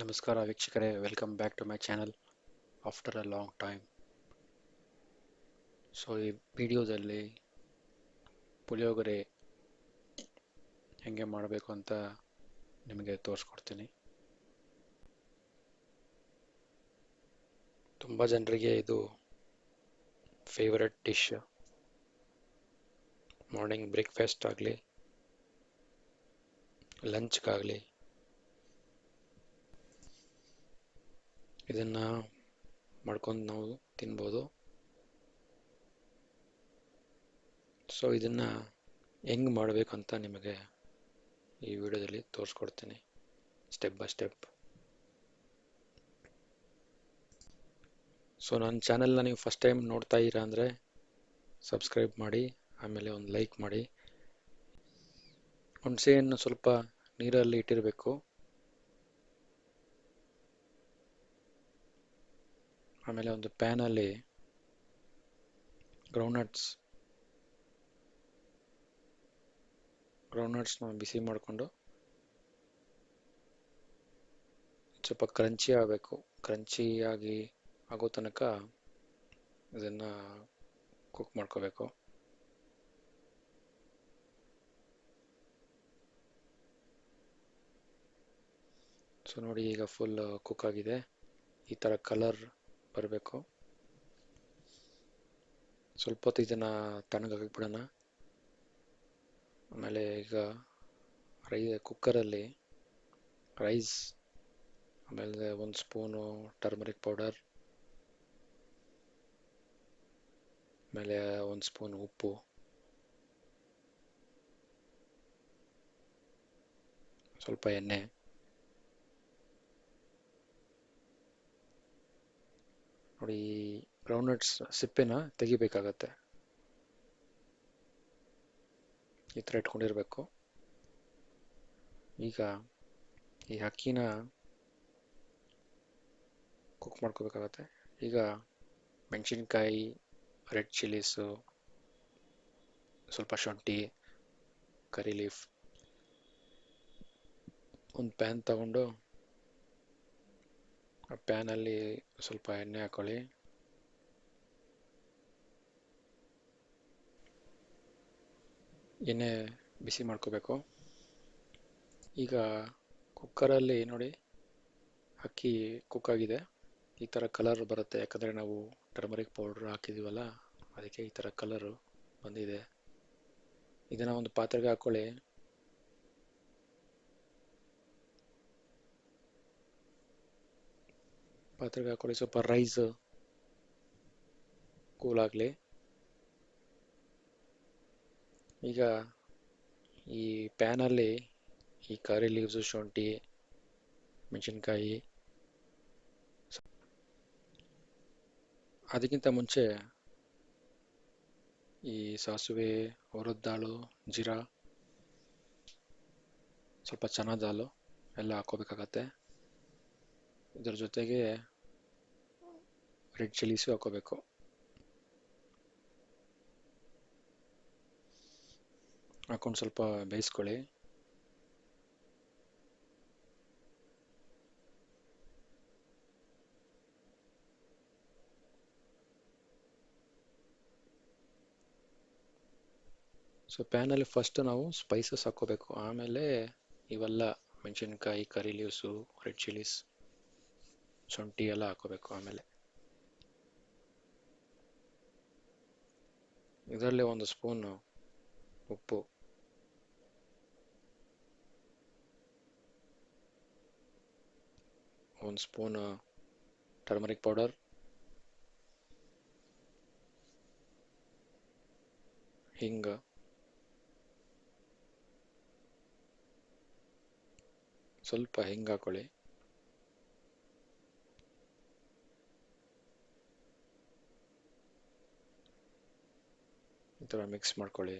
ನಮಸ್ಕಾರ ವೀಕ್ಷಕರೇ, welcome back to my channel after a long time. So ಈ ವಿಡಿಯೋದಲ್ಲಿ ಪುಳಿಯೋಗರೆ ಹೆಂಗೆ ಮಾಡಬೇಕು ಅಂತ ನಿಮಗೆ ತೋರಿಸ್ಕೊಡ್ತೀನಿ. ತುಂಬ ಜನರಿಗೆ ಇದು ಫೇವರೆಟ್ ಡಿಶ್. ಮಾರ್ನಿಂಗ್ ಬ್ರೇಕ್ಫಾಸ್ಟ್ ಆಗಲಿ, ಲಂಚ್ಗಾಗಲಿ ಇದನ್ನು ಮಾಡ್ಕೊಂಡು ನಾವು ತಿನ್ಬೋದು. ಸೊ ಇದನ್ನು ಹೆಂಗೆ ಮಾಡಬೇಕು ಅಂತ ನಿಮಗೆ ಈ ವಿಡಿಯೋದಲ್ಲಿ ತೋರಿಸ್ಕೊಡ್ತೀನಿ ಸ್ಟೆಪ್ ಬೈ ಸ್ಟೆಪ್. ಸೊ ನನ್ನ ಚಾನೆಲ್ನ ನೀವು ಫಸ್ಟ್ ಟೈಮ್ ನೋಡ್ತಾ ಇದ್ದೀರಾ ಅಂದರೆ ಸಬ್ಸ್ಕ್ರೈಬ್ ಮಾಡಿ, ಆಮೇಲೆ ಒಂದು ಲೈಕ್ ಮಾಡಿ. ಹುಣಸೆಯನ್ನು ಸ್ವಲ್ಪ ನೀರಲ್ಲಿ ಇಟ್ಟಿರಬೇಕು. ಆಮೇಲೆ ಒಂದು ಪ್ಯಾನಲ್ಲಿ ಗ್ರೌಂಡ್ನಟ್ಸ್ನ ಬಿಸಿ ಮಾಡಿಕೊಂಡು ಸ್ವಲ್ಪ ಕ್ರಂಚಿ ಆಗಬೇಕು. ಕ್ರಂಚಿಯಾಗಿ ಆಗೋ ತನಕ ಇದನ್ನು ಕುಕ್ ಮಾಡ್ಕೋಬೇಕು. ಸೊ ನೋಡಿ, ಈಗ ಫುಲ್ ಕುಕ್ ಆಗಿದೆ. ಈ ಥರ ಕಲರ್ ಬರಬೇಕು. ಸ್ವಲ್ಪ ಹೊತ್ತು ಇದನ್ನು ತಣ್ಣಗಾಗಿಬಿಡೋಣ. ಆಮೇಲೆ ಈಗ ಕುಕ್ಕರಲ್ಲಿ ರೈಸ್, ಆಮೇಲೆ ಒಂದು ಸ್ಪೂನು ಟರ್ಮರಿಕ್ ಪೌಡರ್, ಆಮೇಲೆ ಒಂದು ಸ್ಪೂನ್ ಉಪ್ಪು, ಸ್ವಲ್ಪ ಎಣ್ಣೆ, ನೋಡಿ ಗ್ರೌಂಡ್ನಟ್ಸ್ ಸಿಪ್ಪೆನ ತೆಗಿಬೇಕಾಗತ್ತೆ. ಈ ಥರ ಇಟ್ಕೊಂಡಿರಬೇಕು. ಈಗ ಈ ಅಕ್ಕಿನ ಕುಕ್ ಮಾಡ್ಕೋಬೇಕಾಗತ್ತೆ. ಈಗ ಮೆಣಸಿನ್ಕಾಯಿ, ರೆಡ್ ಚಿಲ್ಲೀಸು, ಸ್ವಲ್ಪ ಶುಂಠಿ, ಕರಿ ಲೀಫ್, ಒಂದು ಪ್ಯಾನ್ ತಗೊಂಡು ಆ ಪ್ಯಾನಲ್ಲಿ ಸ್ವಲ್ಪ ಎಣ್ಣೆ ಹಾಕೊಳ್ಳಿ. ಎಣ್ಣೆ ಬಿಸಿ ಮಾಡ್ಕೋಬೇಕು. ಈಗ ಕುಕ್ಕರಲ್ಲಿ ನೋಡಿ ಅಕ್ಕಿ ಕುಕ್ ಆಗಿದೆ. ಈ ಥರ ಕಲರ್ ಬರುತ್ತೆ, ಯಾಕಂದರೆ ನಾವು ಟರ್ಮರಿಕ್ ಪೌಡ್ರ್ ಹಾಕಿದ್ದೀವಲ್ಲ, ಅದಕ್ಕೆ ಈ ಥರ ಕಲರು ಬಂದಿದೆ. ಇದನ್ನು ಒಂದು ಪಾತ್ರೆಗೆ ಹಾಕ್ಕೊಳ್ಳಿ. ಸ್ವಲ್ಪ ರೈಸ್ ಕೂಲ್ ಆಗಲಿ. ಈಗ ಈ ಪ್ಯಾನಲ್ಲಿ ಈ ಕರಿ ಲೀವ್ಸು, ಶುಂಠಿ, ಮೆಣಸಿನ್ಕಾಯಿ, ಅದಕ್ಕಿಂತ ಮುಂಚೆ ಈ ಸಾಸಿವೆ, ಹುರಿದಾಳು, ಜೀರಾ, ಸ್ವಲ್ಪ ಚನಾ ದಾಲು ಎಲ್ಲ ಹಾಕೋಬೇಕಾಗತ್ತೆ. ಇದರ ಜೊತೆಗೆ ರೆಡ್ ಚಿಲ್ಲೀಸು ಹಾಕೋಬೇಕು. ಹಾಕೊಂಡು ಸ್ವಲ್ಪ ಬೇಯಿಸ್ಕೊಳ್ಳಿ. ಸೊ ಪ್ಯಾನಲ್ಲಿ ಫಸ್ಟ್ ನಾವು ಸ್ಪೈಸಸ್ ಹಾಕೋಬೇಕು, ಆಮೇಲೆ ಇವೆಲ್ಲ ಮೆಣಸಿನ್ಕಾಯಿ, ಕರಿ ಲೀವ್ಸು, ರೆಡ್ ಚಿಲ್ಲೀಸ್, ಶುಂಠಿ ಎಲ್ಲ ಹಾಕೋಬೇಕು. ಆಮೇಲೆ ಇದರಲ್ಲೇ ಒಂದು ಸ್ಪೂನು ಉಪ್ಪು, ಒಂದು ಸ್ಪೂನ್ ಟರ್ಮರಿಕ್ ಪೌಡರ್, ಹಿಂಗ, ಸ್ವಲ್ಪ ಹಿಂಗೆ ಹಾಕೊಳ್ಳಿ. ಈ ಥರ ಮಿಕ್ಸ್ ಮಾಡ್ಕೊಳ್ಳಿ.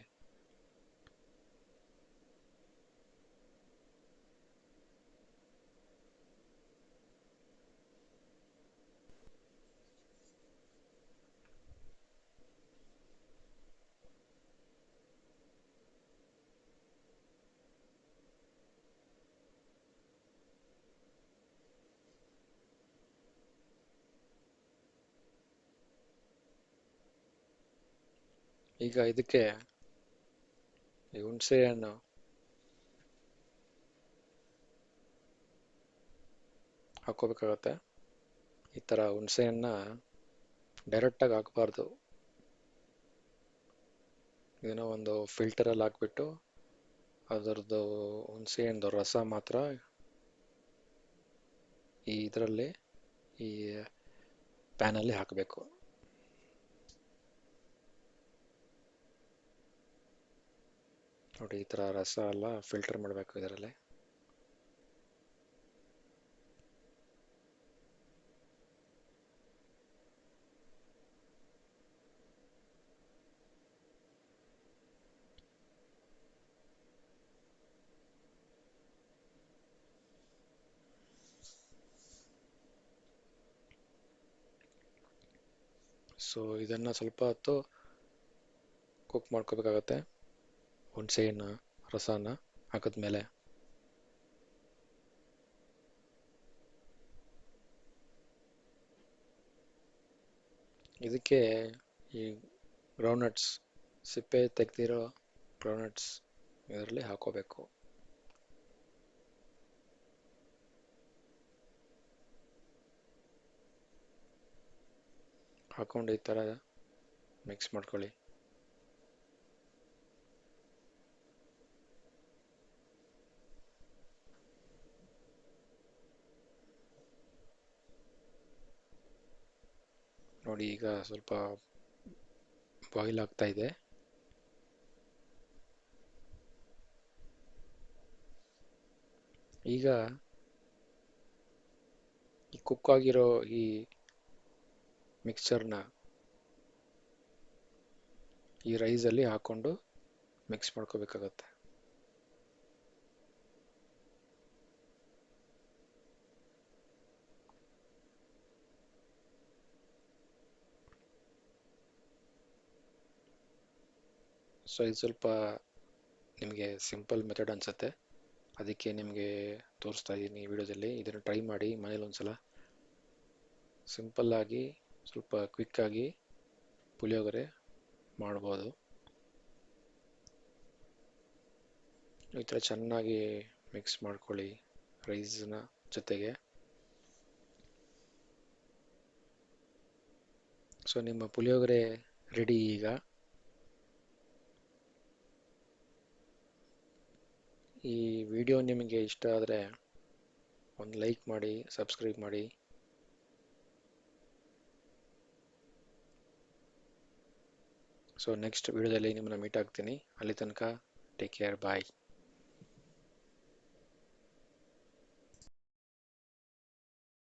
ಈಗ ಇದಕ್ಕೆ ಈ ಹುಣಸೆ ಹಣ್ಣು ಹಾಕೋಬೇಕಾಗತ್ತೆ. ಈ ಥರ ಹುಣಸೆಹಣ್ಣ ಡೈರೆಕ್ಟಾಗಿ ಹಾಕಬಾರ್ದು. ಏನೋ ಒಂದು ಫಿಲ್ಟರಲ್ಲಿ ಹಾಕ್ಬಿಟ್ಟು ಅದರದ್ದು ಹುಣಸೆಹಣ್ಣು ರಸ ಮಾತ್ರ ಈ ಇದರಲ್ಲಿ ಈ ಪ್ಯಾನಲ್ಲಿ ಹಾಕಬೇಕು. ನೋಡಿ, ಈ ಥರ ರಸ ಎಲ್ಲ ಫಿಲ್ಟರ್ ಮಾಡಬೇಕು ಇದರಲ್ಲಿ. ಸೊ ಇದನ್ನು ಸ್ವಲ್ಪ ಹೊತ್ತು ಕುಕ್ ಮಾಡ್ಕೋಬೇಕಾಗತ್ತೆ. ಹುಣಸೆಹಣ್ಣು ರಸನ ಹಾಕಿದ್ಮೇಲೆ ಇದಕ್ಕೆ ಈ ಗ್ರೌಂಡ್ನಟ್ಸ್, ಸಿಪ್ಪೆ ತೆಗೆದಿರೋ ಗ್ರೌಂಡ್ನಟ್ಸ್ ಇದರಲ್ಲಿ ಹಾಕೋಬೇಕು. ಹಾಕೊಂಡು ಈ ಥರ ಮಿಕ್ಸ್ ಮಾಡ್ಕೊಳ್ಳಿ. ನೋಡಿ, ಈಗ ಸ್ವಲ್ಪ ಬಾಯ್ಲ್ ಆಗ್ತಾ ಇದೆ. ಈಗ ಈ ಕುಕ್ ಆಗಿರೋ ಈ ಮಿಕ್ಸ್ಚರ್ನ ಈ ರೈಸಲ್ಲಿ ಹಾಕ್ಕೊಂಡು ಮಿಕ್ಸ್ ಮಾಡ್ಕೋಬೇಕಾಗತ್ತೆ. ಸೊ ಇದು ಸ್ವಲ್ಪ ನಿಮಗೆ ಸಿಂಪಲ್ ಮೆಥಡ್ ಅನಿಸುತ್ತೆ, ಅದಕ್ಕೆ ನಿಮಗೆ ತೋರಿಸ್ತಾ ಇದ್ದೀನಿ ಈ ವಿಡಿಯೋದಲ್ಲಿ. ಇದನ್ನು ಟ್ರೈ ಮಾಡಿ ಮನೇಲಿ ಒಂದ್ಸಲ. ಸಿಂಪಲ್ಲಾಗಿ ಸ್ವಲ್ಪ ಕ್ವಿಕ್ಕಾಗಿ ಪುಳಿಯೋಗರೆ ಮಾಡ್ಬೋದು. ಈ ಥರ ಚೆನ್ನಾಗಿ ಮಿಕ್ಸ್ ಮಾಡ್ಕೊಳ್ಳಿ ರೈಸ್ನ ಜೊತೆಗೆ. ಸೊ ನಿಮ್ಮ ಪುಳಿಯೋಗರೆ ರೆಡಿ. ಈಗ ಈ ವಿಡಿಯೋ ನಿಮಗೆ ಇಷ್ಟ ಆದರೆ ಒಂದು ಲೈಕ್ ಮಾಡಿ, ಸಬ್ಸ್ಕ್ರೈಬ್ ಮಾಡಿ. ಸೊ ನೆಕ್ಸ್ಟ್ ವಿಡಿಯೋದಲ್ಲಿ ನಿಮ್ಮನ್ನು ಮೀಟ್ ಆಗ್ತೀನಿ. ಅಲ್ಲಿ ತನಕ ಟೇಕ್ ಕೇರ್, ಬಾಯ್.